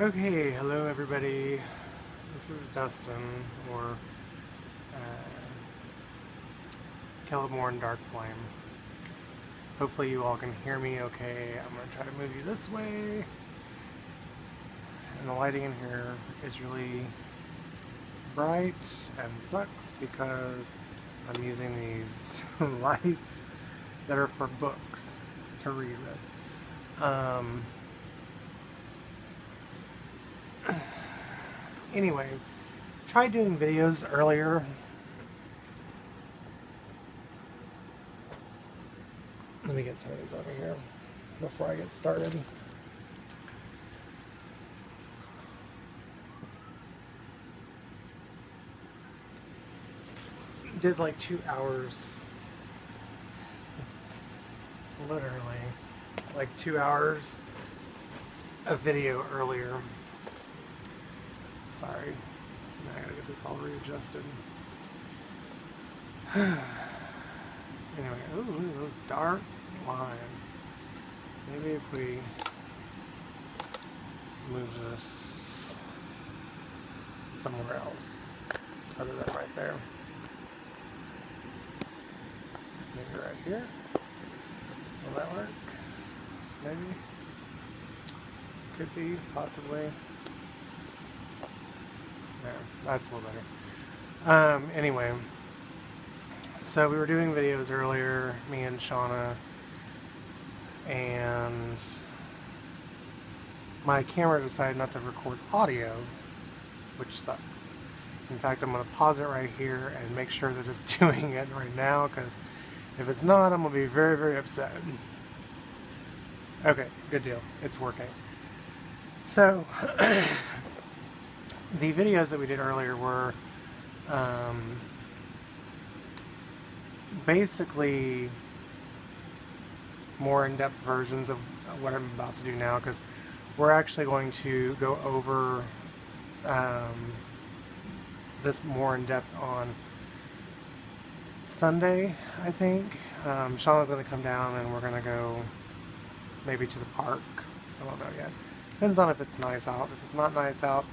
Okay, hello everybody. This is Dustin, or Kellamore Dark Flame. Hopefully you all can hear me okay. I'm going to try to move you this way. And the lighting in here is really bright and sucks because I'm using these lights that are for books to read with. Anyway, tried doing videos earlier. Let me get some of these over here before I get started. Did like 2 hours, literally, like 2 hours of video earlier. Sorry, now I gotta get this all readjusted. Anyway, ooh, those dark lines. Maybe if we move this somewhere else, other than right there. Maybe right here. Will that work? Maybe. Could be, possibly. Yeah, that's a little better. Anyway, so we were doing videos earlier, me and Shauna, and my camera decided not to record audio, which sucks. In fact, I'm going to pause it right here and make sure that it's doing it right now, because if it's not, I'm going to be very, very upset. Okay, good deal. It's working. So, the videos that we did earlier were basically more in-depth versions of what I'm about to do now, because we're actually going to go over this more in depth on Sunday, I think. Shauna's going to come down and we're going to go maybe to the park. I don't know yet. Depends on if it's nice out. If it's not nice out,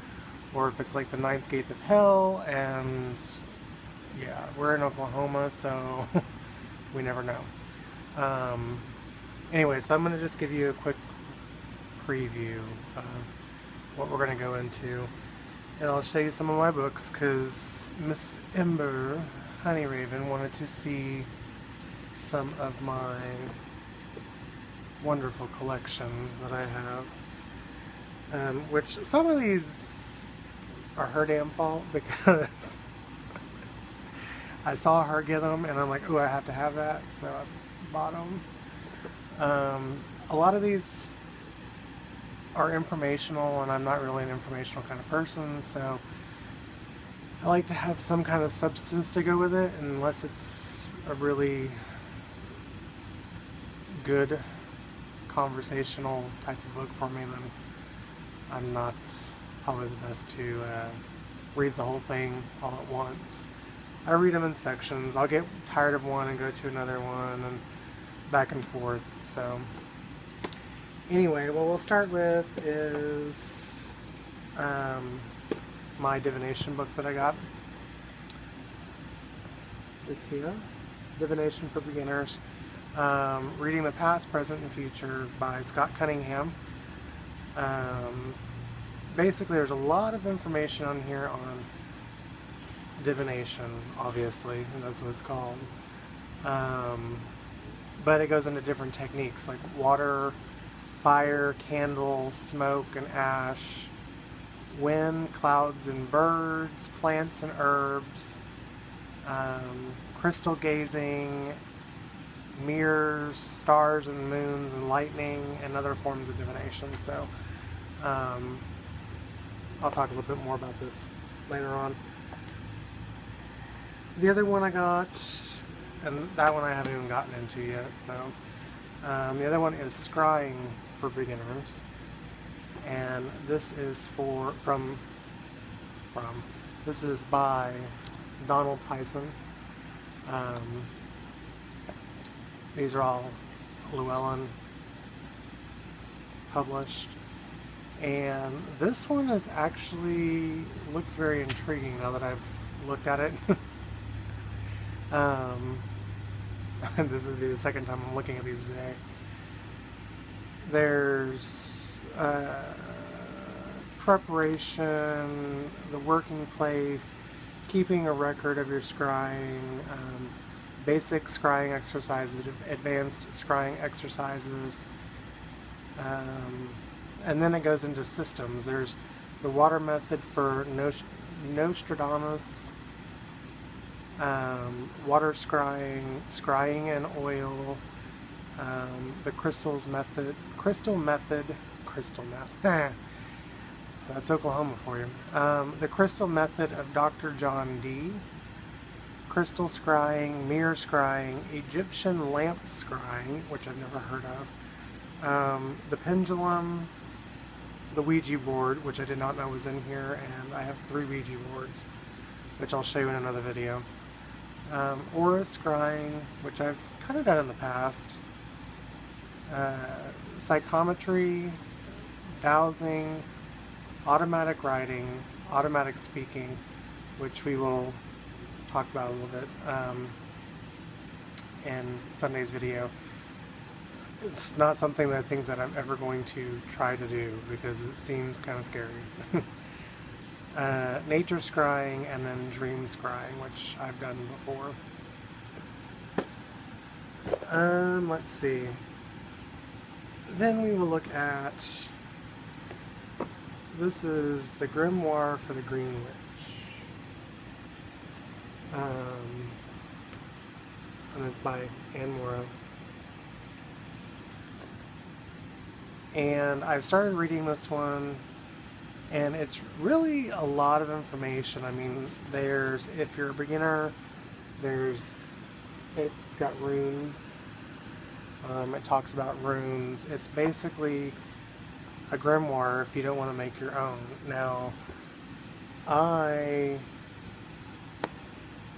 or if it's like the ninth gate of hell, and yeah, we're in Oklahoma, so we never know. Anyway, so I'm going to just give you a quick preview of what we're going to go into, and I'll show you some of my books, because Miss Ember Honeyraven wanted to see some of my wonderful collection that I have, which some of these are her damn fault, because I saw her get them and I'm like, oh, I have to have that, so I bought them. A lot of these are informational, and I'm not really an informational kind of person, so I like to have some kind of substance to go with it, unless it's a really good conversational type of book for me, then I'm not probably the best to read the whole thing all at once. I read them in sections. I'll get tired of one and go to another one, and back and forth. So anyway, what we'll start with is my divination book that I got. This here, Divination for Beginners. Reading the Past, Present, and Future by Scott Cunningham. Basically, there's a lot of information on here on divination, obviously, and that's what it's called. But it goes into different techniques like water, fire, candle, smoke and ash, wind, clouds and birds, plants and herbs, crystal gazing, mirrors, stars and moons and lightning, and other forms of divination. So I'll talk a little bit more about this later on. The other one I got, and that one I haven't even gotten into yet, so the other one is Scrying for Beginners, and this is this is by Donald Tyson. These are all Llewellyn published. And this one is actually looks very intriguing now that I've looked at it. This will be the second time I'm looking at these today. There's preparation, the working place, keeping a record of your scrying, basic scrying exercises, advanced scrying exercises, and then it goes into systems. There's the water method for Nostradamus, water scrying, scrying and oil, the crystal method, that's Oklahoma for you. The crystal method of Dr. John Dee, crystal scrying, mirror scrying, Egyptian lamp scrying, which I've never heard of, the pendulum, the Ouija board, which I did not know was in here, and I have 3 Ouija boards, which I'll show you in another video. Aura scrying, which I've kind of done in the past. Psychometry, dowsing, automatic writing, automatic speaking, which we will talk about a little bit in Sunday's video. It's not something that I think that I'm ever going to try to do because it seems kind of scary. Nature scrying, and then dream scrying, which I've done before. Let's see. Then we will look at, this is the Grimoire for the Green Witch. And it's by Anne Morrow. And I've started reading this one, and it's really a lot of information. I mean, there's, if you're a beginner, it's got runes. It talks about runes. It's basically a grimoire if you don't want to make your own. Now, I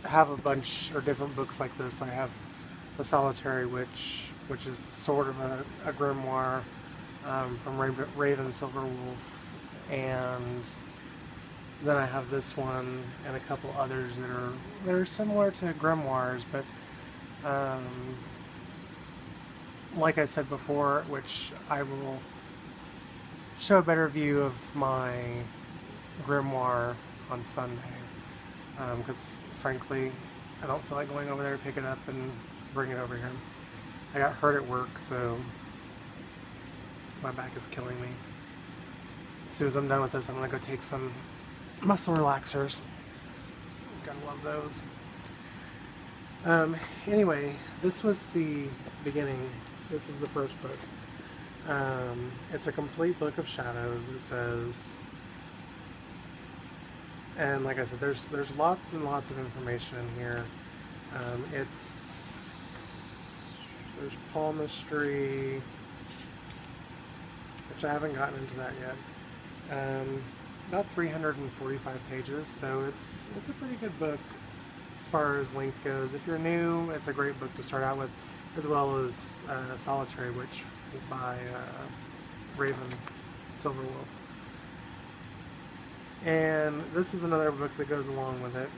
have a bunch of different books like this. I have The Solitary Witch, which is sort of a grimoire from Raven Silverwolf, and then I have this one and a couple others that are similar to grimoires, but like I said before, which I will show a better view of my grimoire on Sunday, because frankly I don't feel like going over there to pick it up and bring it over here. I got hurt at work, so my back is killing me. As soon as I'm done with this, I'm going to go take some muscle relaxers. Gotta love those. Anyway, this was the beginning. This is the first book. It's a complete book of shadows, it says. And like I said, there's lots and lots of information in here. There's palmistry, which I haven't gotten into that yet. About 345 pages, so it's a pretty good book as far as length goes. If you're new, it's a great book to start out with, as well as Solitary Witch by Raven Silverwolf. And this is another book that goes along with it.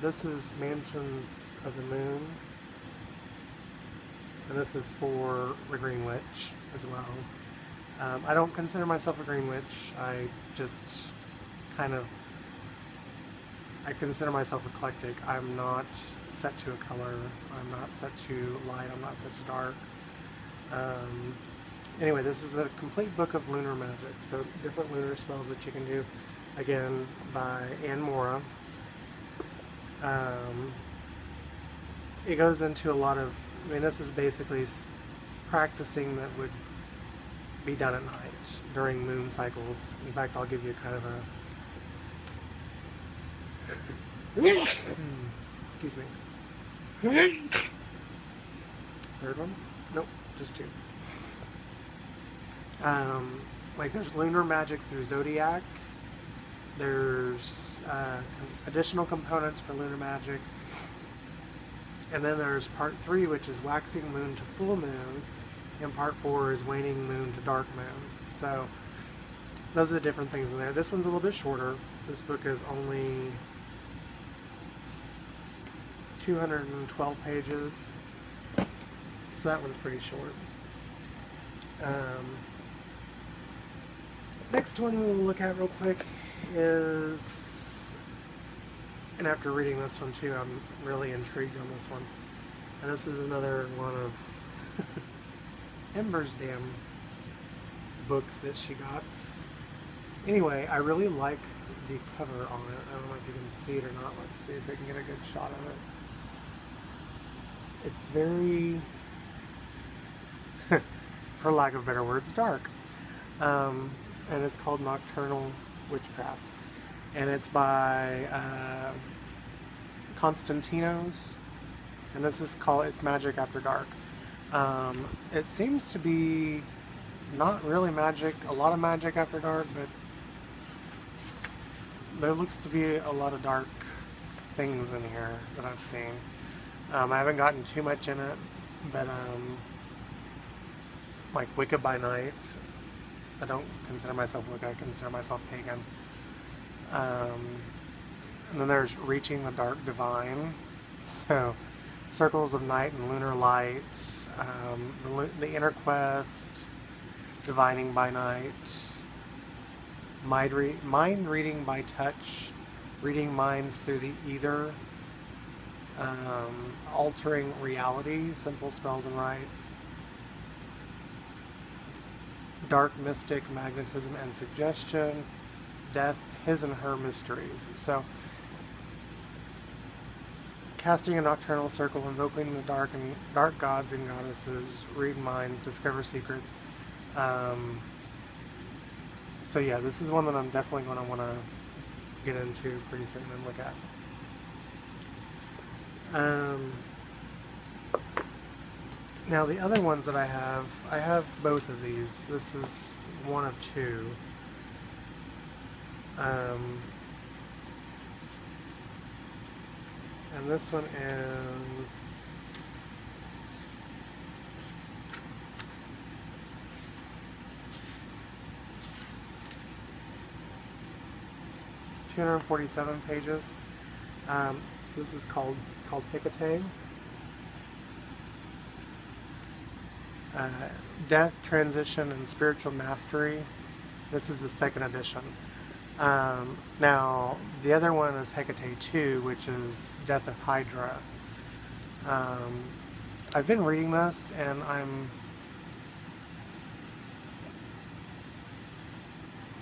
This is Mansions of the Moon, and this is for the Green Witch as well. I don't consider myself a Green Witch. I consider myself eclectic. I'm not set to a color. I'm not set to light. I'm not set to dark. Anyway, this is a complete book of lunar magic. So different lunar spells that you can do. Again, by Anne Morrow. It goes into a lot of, this is basically practicing that would be done at night during moon cycles. In fact, I'll give you kind of a excuse me. Third one? Nope, just 2. Like there's lunar magic through zodiac. There's additional components for lunar magic. And then there's part 3, which is waxing moon to full moon, and part 4 is waning moon to dark moon. So those are the different things in there. This one's a little bit shorter. This book is only 212 pages, so that one's pretty short. Next one we'll look at real quick is, and after reading this one too, I'm really intrigued on this one. And this is another one of Ember's damn books that she got. Anyway, I really like the cover on it. I don't know if you can see it or not. Let's see if I can get a good shot of it. It's very, for lack of better words, dark. And it's called Nocturnal Witchcraft. And it's by Konstantinos. And this is called, it's Magic After Dark. It seems to be not really magic, a lot of magic after dark, but there looks to be a lot of dark things in here that I've seen. I haven't gotten too much in it, but like Wicca by Night, I don't consider myself Wicca, I consider myself pagan. And then there's Reaching the Dark Divine, so Circles of Night and Lunar Light, the Inner Quest, Divining by Night, Mind Reading by Touch, Reading Minds Through the Ether, Altering Reality, Simple Spells and Rites, Dark Mystic, Magnetism and Suggestion, Death, His and Her Mysteries. So, casting a nocturnal circle, invoking the dark and dark gods and goddesses, read minds, discover secrets. So yeah, this is one that I'm definitely going to want to get into pretty soon and look at. Now the other ones that I have both of these. This is one of two. And this one is 247 pages. This is called Hecate. Death, Transition, and Spiritual Mastery. This is the second edition. Now, the other one is Hecate 2, which is Death of Hydra. I've been reading this, and I'm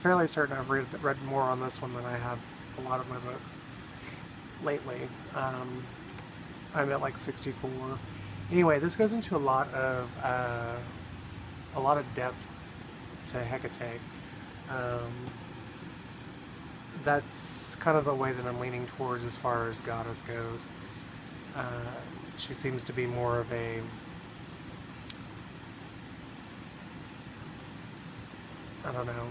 fairly certain I've read more on this one than I have a lot of my books lately. I'm at like 64. Anyway, this goes into a lot of depth to Hecate. That's kind of the way that I'm leaning towards as far as goddess goes. She seems to be more of a I don't know.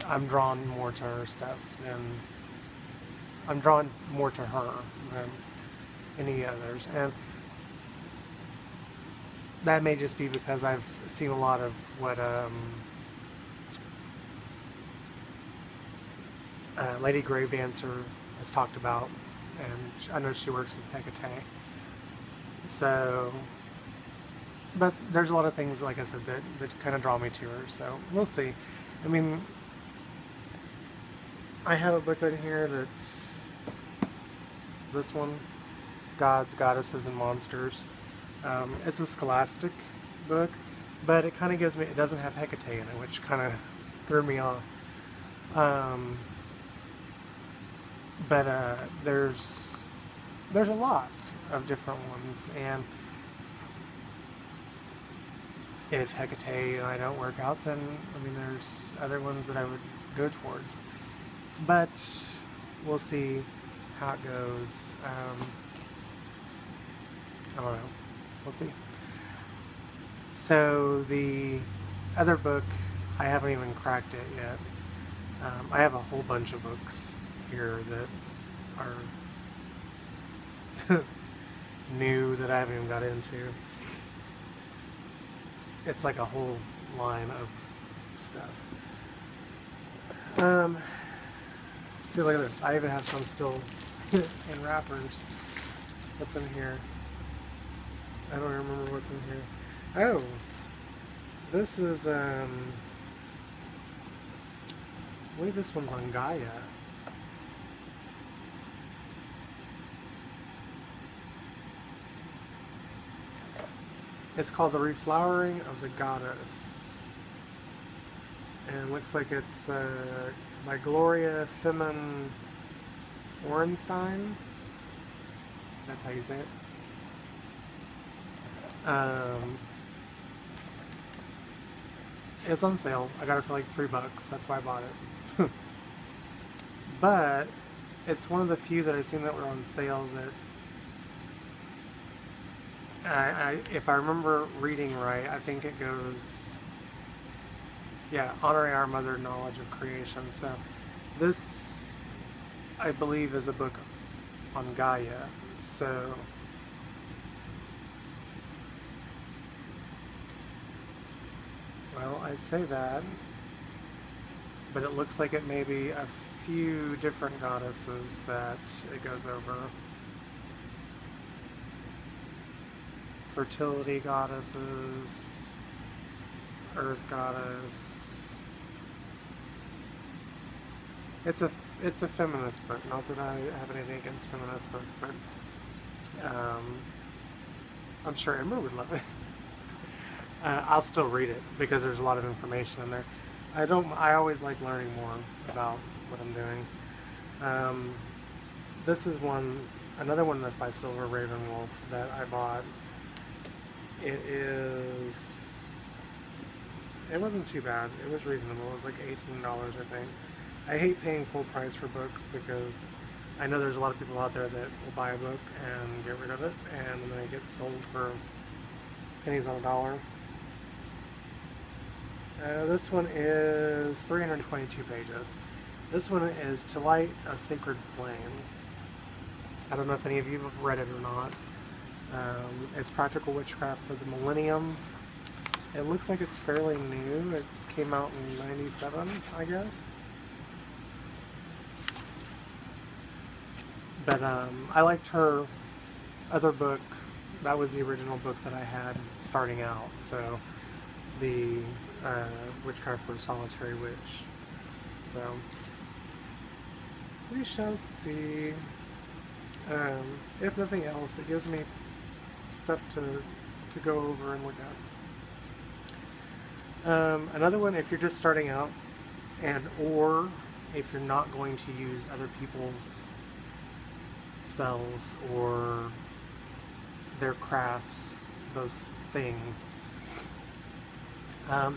I'm drawn more to her stuff than I'm drawn more to her than any others, and that may just be because I've seen a lot of what Lady Gravedancer has talked about, and I know she works with Hecate. So, but there's a lot of things, like I said, that kind of draw me to her. So we'll see. I mean, I have a book in here that's this one, Gods, Goddesses, and Monsters. It's a scholastic book, but it kind of gives me, it doesn't have Hecate in it, which kind of threw me off. But there's a lot of different ones, and if Hecate and I don't work out, then I mean there's other ones that I would go towards. But we'll see how it goes. I don't know. We'll see. So the other book, I haven't even cracked it yet. I have a whole bunch of books here that are new that I haven't even got into. It's like a whole line of stuff. See, look at this. I even have some still in wrappers. What's in here? I don't remember what's in here. Oh, this is, I believe this one's on Gaia. It's called The Reflowering of the Goddess. And it looks like it's by Gloria Femin Orenstein. That's how you say it. It's on sale. I got it for like $3. That's why I bought it. But it's one of the few that I've seen that were on sale that if I remember reading right, I think it goes, yeah, honoring our mother knowledge of creation. So this, I believe, is a book on Gaia. So well, I say that, but it looks like it may be a few different goddesses that it goes over. Fertility goddesses, earth goddess. It's a feminist book. Not that I have anything against feminist book, but I'm sure Ember would love it. I'll still read it because there's a lot of information in there. I always like learning more about what I'm doing. This is another one that's by Silver Raven Wolf that I bought. It wasn't too bad. It was reasonable. It was like $18, I think. I hate paying full price for books because I know there's a lot of people out there that will buy a book and get rid of it, and then it gets sold for pennies on a dollar. This one is 322 pages. This one is To Light a Sacred Flame. I don't know if any of you have read it or not. It's Practical Witchcraft for the Millennium. It looks like it's fairly new. It came out in '97, I guess. But I liked her other book. That was the original book that I had starting out. So the Witchcraft for a Solitary Witch. So we shall see. If nothing else, it gives me stuff to go over and look at. Another one, if you're just starting out, or if you're not going to use other people's spells or their crafts, those things.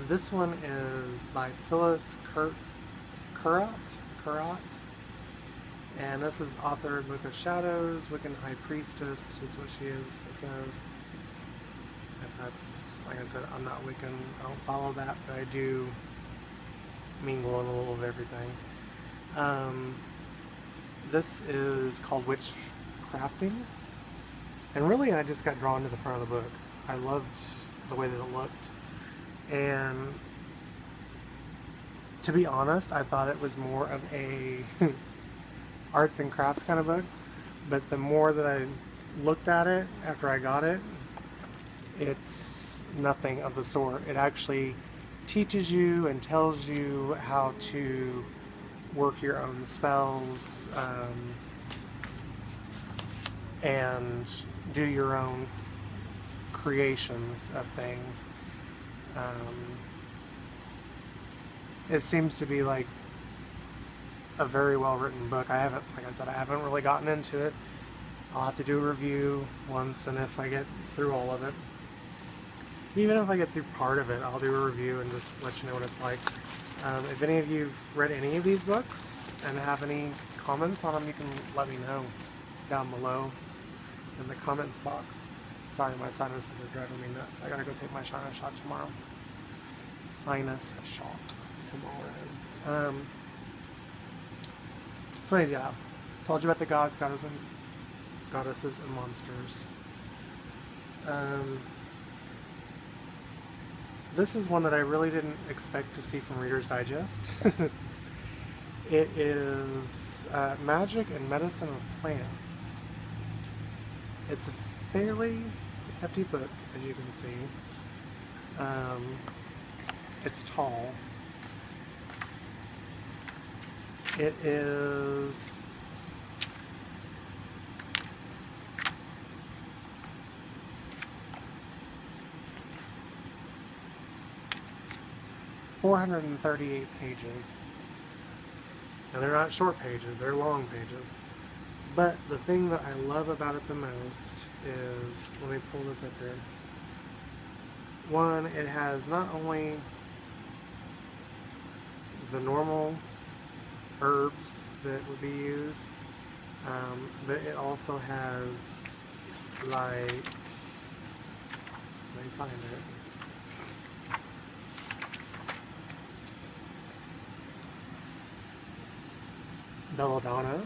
This one is by Phyllis Currat. And this is author of Book of Shadows, Wiccan High Priestess is what she is, it says. If that's, like I said, I'm not Wiccan, I don't follow that, but I do mingle in a little of everything. This is called Witchcrafting. And really I just got drawn to the front of the book. I loved the way that it looked. And to be honest, I thought it was more of a arts and crafts kind of book, but the more that I looked at it after I got it, it's nothing of the sort. It actually teaches you and tells you how to work your own spells and do your own creations of things. It seems to be like a very well written book. I haven't really gotten into it. I'll have to do a review once, and if I get through all of it, even if I get through part of it, I'll do a review and just let you know what it's like. If any of you've read any of these books and have any comments on them, you can let me know down below in the comments box. Sorry, my sinuses are driving me nuts. I gotta go take my sinus shot tomorrow. Sinus shot tomorrow. So anyways, yeah, told you about the gods, goddesses, and monsters. this is one that I really didn't expect to see from Reader's Digest. It is Magic and Medicine of Plants. It's a fairly hefty book, as you can see. It's tall. It is 438 pages. And they're not short pages, they're long pages. But the thing that I love about it the most is, let me pull this up here. One, it has not only the normal herbs that would be used, but it also has, like, let me find it. Belladonna.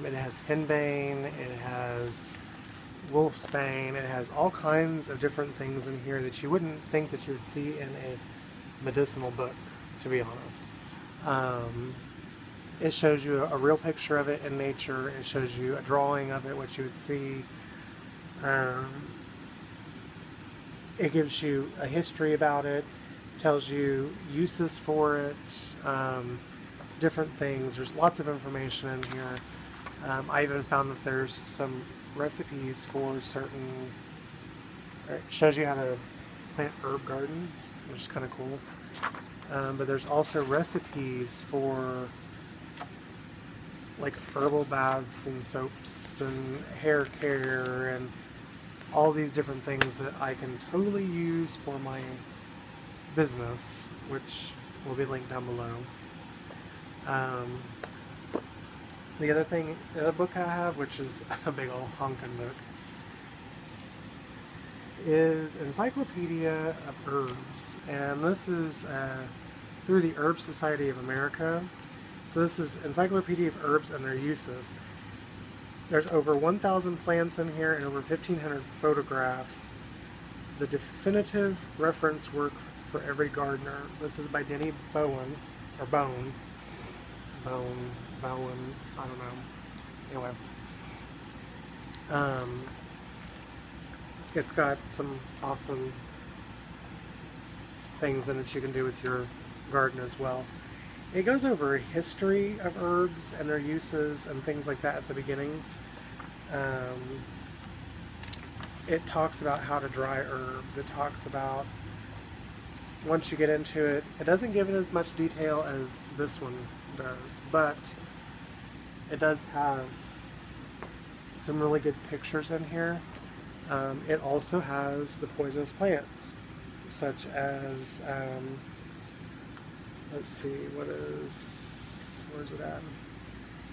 It has henbane, it has wolfsbane, it has all kinds of different things in here that you wouldn't think that you would see in a medicinal book, to be honest. It shows you a real picture of it in nature, it shows you a drawing of it, what you would see. It gives you a history about it, tells you uses for it, different things. There's lots of information in here. I even found that there's some recipes for certain, it shows you how to plant herb gardens, which is kind of cool. But there's also recipes for like herbal baths and soaps and hair care and all these different things that I can totally use for my business, which will be linked down below. The other book I have, which is a big old honkin' book, is Encyclopedia of Herbs, and this is through the Herb Society of America. So this is Encyclopedia of Herbs and their uses. There's over 1,000 plants in here and over 1,500 photographs. The definitive reference work for every gardener. This is by Denny Bowen, or Bowen, I don't know. Anyway. It's got some awesome things in it you can do with your garden as well. It goes over a history of herbs and their uses and things like that at the beginning. It talks about how to dry herbs. It talks about, once you get into it, it doesn't give it as much detail as this one does, but it does have some really good pictures in here. It also has the poisonous plants, such as, let's see, where's it at?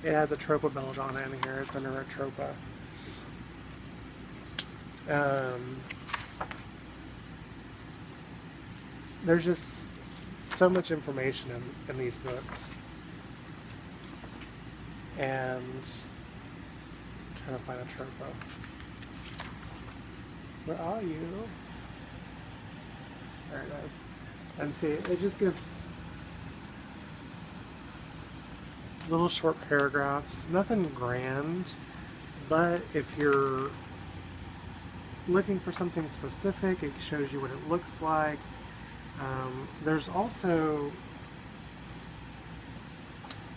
It has Atropa belladonna in here. It's under Atropa. There's just so much information in these books. And I'm trying to find Atropa. Where are you? There it is. And see, it just gives little short paragraphs, nothing grand, but if you're looking for something specific, it shows you what it looks like. There's also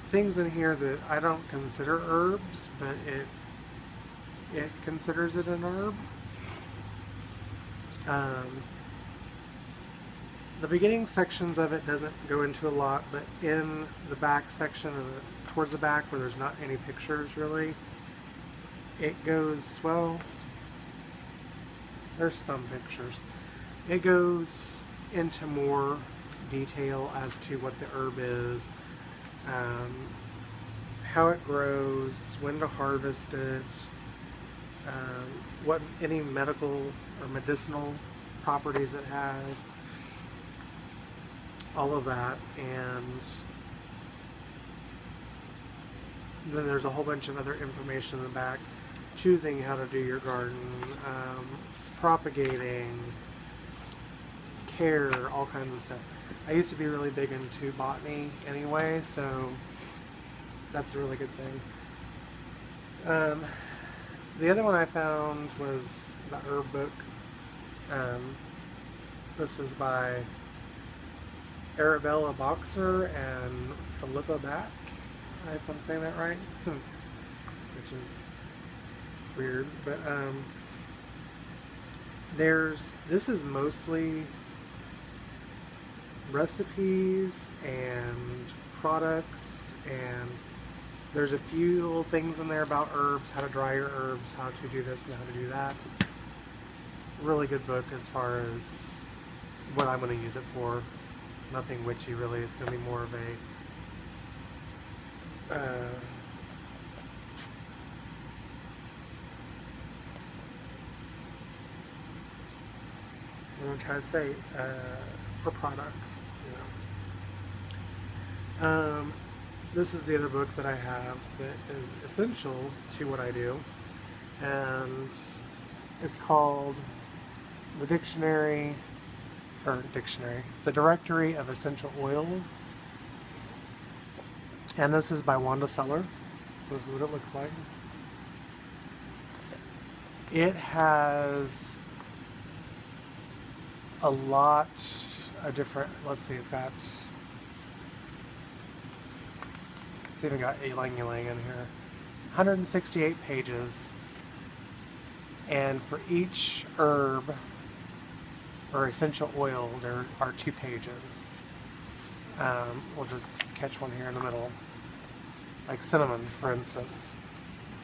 things in here that I don't consider herbs, but it considers it an herb. The beginning sections of it doesn't go into a lot, but in the back section, towards the back where there's not any pictures really, it goes, well, there's some pictures. It goes into more detail as to what the herb is, how it grows, when to harvest it, what any medical or medicinal properties it has, all of that. And then there's a whole bunch of other information in the back, choosing how to do your garden, propagating, care, all kinds of stuff. I used to be really big into botany anyway, so that's a really good thing. The other one I found was the herb book. This is by Arabella Boxer and Philippa Back, if I'm saying that right, which is weird. But this is mostly recipes and products, and there's a few little things in there about herbs, how to dry your herbs, how to do this and how to do that. Really good book as far as what I'm going to use it for. Nothing witchy really. It's going to be more of a what I'm trying to say, for products. You know. This is the other book that I have that is essential to what I do, and it's called The Directory of Essential Oils, and this is by Wanda Seller. This is what it looks like. It has a lot of different, let's see, it's even got ylang ylang in here. 168 pages, and for each herb or essential oil there are 2 pages. We'll just catch one here in the middle, like cinnamon, for instance.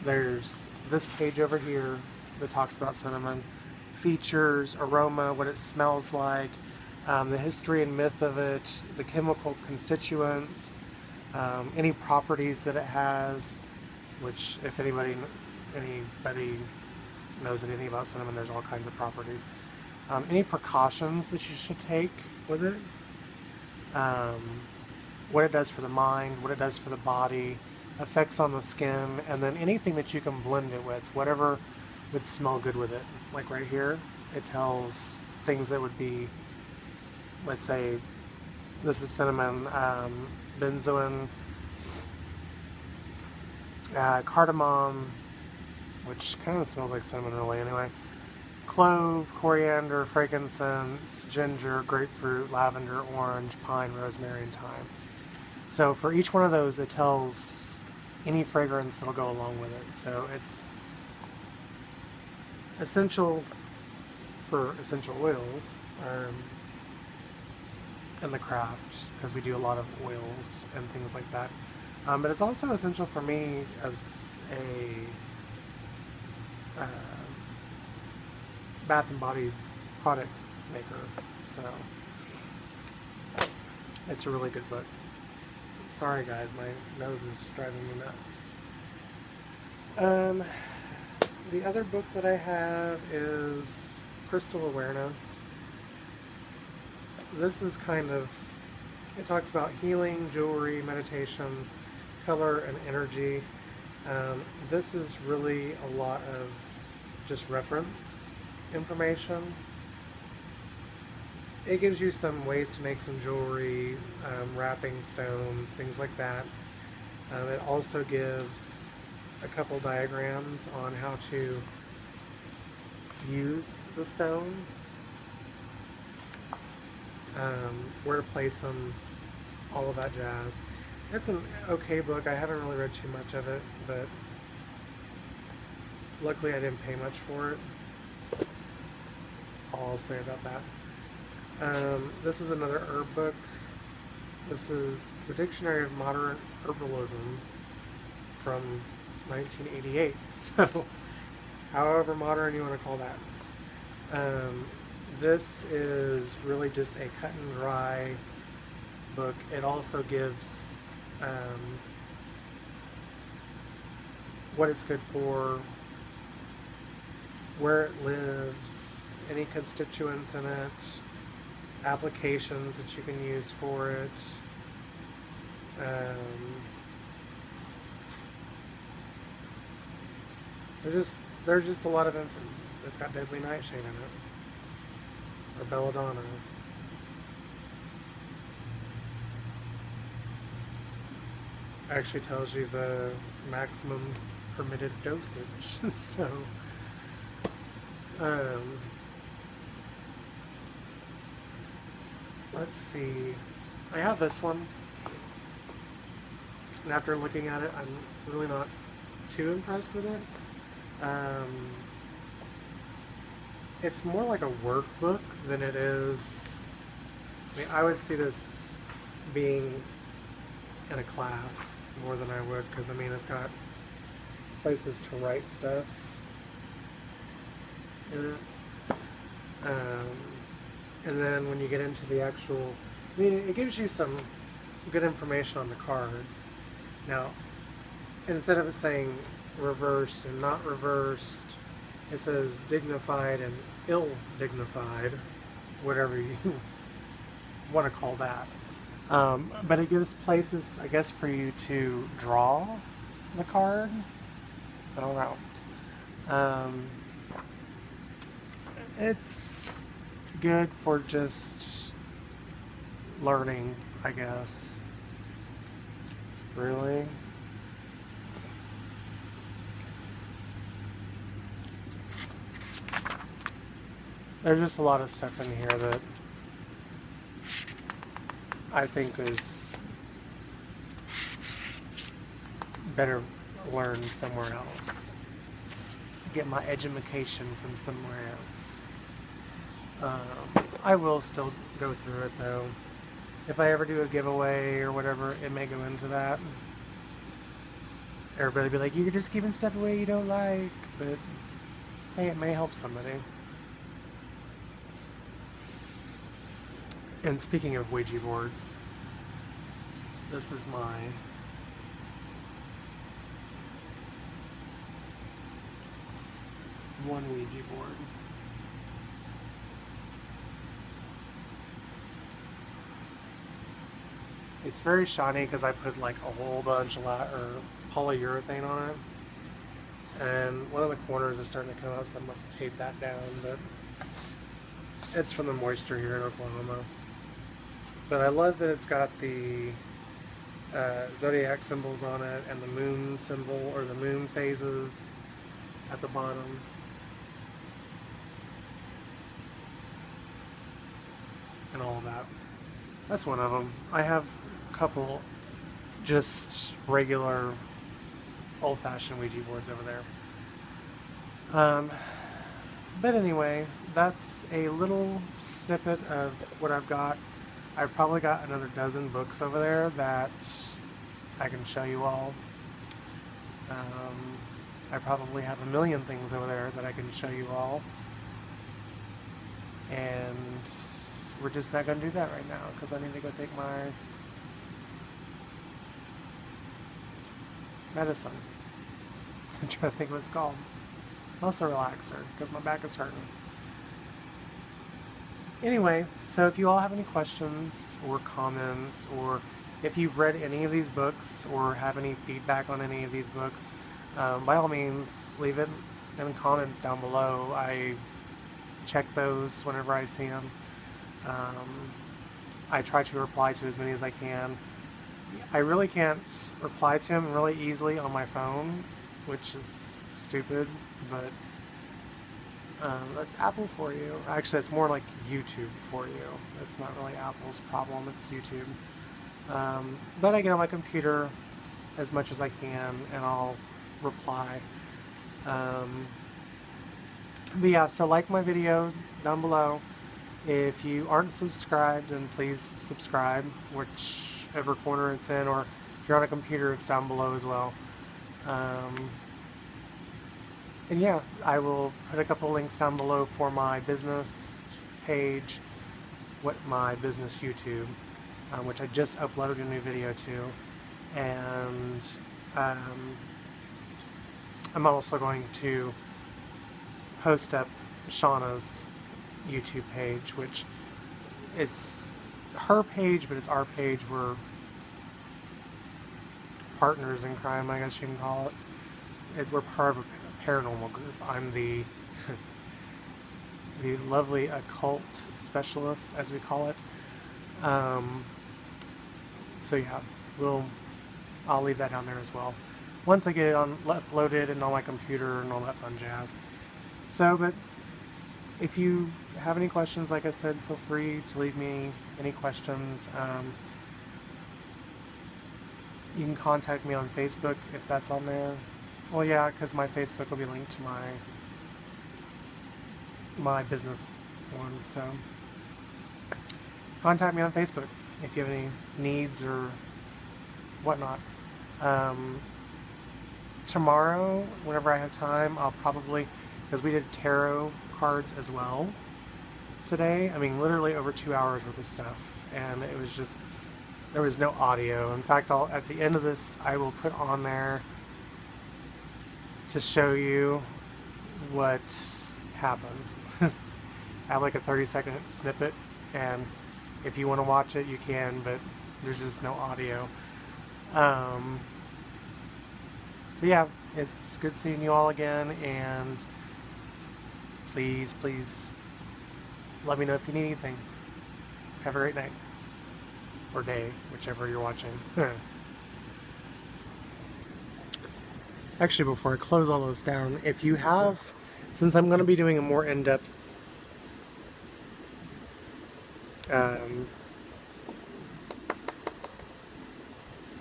There's this page over here that talks about cinnamon, features, aroma, what it smells like, the history and myth of it, the chemical constituents, any properties that it has, which if anybody knows anything about cinnamon, there's all kinds of properties. Any precautions that you should take with it, what it does for the mind, what it does for the body, effects on the skin, and then anything that you can blend it with, whatever would smell good with it. Like right here, it tells things that would be, let's say, this is cinnamon, benzoin, cardamom, which kind of smells like cinnamon really anyway, clove, coriander, frankincense, ginger, grapefruit, lavender, orange, pine, rosemary, and thyme. So for each one of those, it tells any fragrance that'll go along with it. So it's essential for essential oils in the craft, because we do a lot of oils and things like that. But it's also essential for me as a bath and body product maker. So it's a really good book. Sorry guys, my nose is driving me nuts. The other book that I have is Crystal Awareness. This is it talks about healing, jewelry, meditations, color, and energy. This is really a lot of just reference information. It gives you some ways to make some jewelry, wrapping stones, things like that. It also gives a couple diagrams on how to use the stones, where to place them, all of that jazz. It's an okay book. I haven't really read too much of it, but luckily I didn't pay much for it. That's all I'll say about that. This is another herb book. This is the Dictionary of Modern Herbalism from 1988. So, however modern you want to call that. This is really just a cut and dry book. It also gives what it's good for, where it lives, any constituents in it, applications that you can use for it. There's just a lot of info. It's got Deadly Nightshade in it, or Belladonna. actually tells you the maximum permitted dosage. So, let's see. I have this one, and after looking at it, I'm really not too impressed with it. It's more like a workbook than it is. I mean, I would see this being in a class more than I would, because I mean, it's got places to write stuff in it. And then when you get into the actual, I mean, it gives you some good information on the cards. Now, instead of it saying reversed and not reversed, it says dignified and ill-dignified, whatever you want to call that. But it gives places, I guess, for you to draw the card. I don't know. It's good for just learning, I guess. Really? There's just a lot of stuff in here that I think is better learned somewhere else. Get my education from somewhere else. I will still go through it though. If I ever do a giveaway or whatever, it may go into that. Everybody be like, you're just giving stuff away you don't like, but hey, it may help somebody. And speaking of Ouija boards, this is my one Ouija board. It's very shiny because I put like a whole bunch of polyurethane on it. And one of the corners is starting to come up, so I'm going to tape that down, but it's from the moisture here in Oklahoma. But I love that it's got the zodiac symbols on it and the moon symbol, or the moon phases at the bottom. And all of that. That's one of them. I have a couple just regular old-fashioned Ouija boards over there. But anyway, that's a little snippet of what I've got. I've probably got another dozen books over there that I can show you all. I probably have a million things over there that I can show you all. And we're just not going to do that right now because I need to go take my medicine. I'm trying to think what it's called. Muscle relaxer, because my back is hurting. Anyway, so if you all have any questions or comments, or if you've read any of these books or have any feedback on any of these books, by all means, leave it in the comments down below. I check those whenever I see them. I try to reply to as many as I can. I really can't reply to them really easily on my phone, which is stupid, but that's Apple for you. Actually, it's more like YouTube for you. It's not really Apple's problem, it's YouTube. But I get on my computer as much as I can, and I'll reply. But yeah, so like my video down below. If you aren't subscribed, then please subscribe, whichever corner it's in, or if you're on a computer, it's down below as well. And yeah, I will put a couple links down below for my business page, my business YouTube, which I just uploaded a new video to. And I'm also going to post up Shauna's YouTube page, which is her page, but it's our page. We're partners in crime, I guess you can call it. We're part of a paranormal group. I'm the the lovely occult specialist, as we call it. So yeah, I'll I'll leave that down there as well. Once I get it uploaded and on my computer and all that fun jazz. So, but if you have any questions, like I said, feel free to leave me any questions. You can contact me on Facebook if that's on there. Well, yeah, because my Facebook will be linked to my business one. So contact me on Facebook if you have any needs or whatnot. Tomorrow, whenever I have time, I'll probably, because we did tarot cards as well today. I mean, literally over 2 hours worth of stuff, and it was just, there was no audio. In fact, at the end of this, I will put on there to show you what happened. I have like a 30-second snippet, and if you want to watch it, you can, but there's just no audio. But yeah, it's good seeing you all again, and please let me know if you need anything. Have a great night. Or day, whichever you're watching. Actually, before I close all this down, if you have, since I'm going to be doing a more in-depth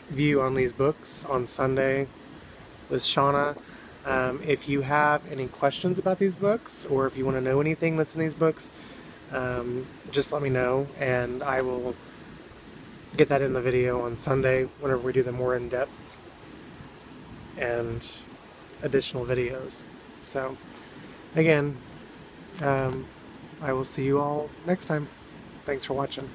view on these books on Sunday with Shauna, if you have any questions about these books, or if you want to know anything that's in these books, just let me know, and I will get that in the video on Sunday whenever we do the more in-depth and additional videos. So again, I will see you all next time. Thanks for watching.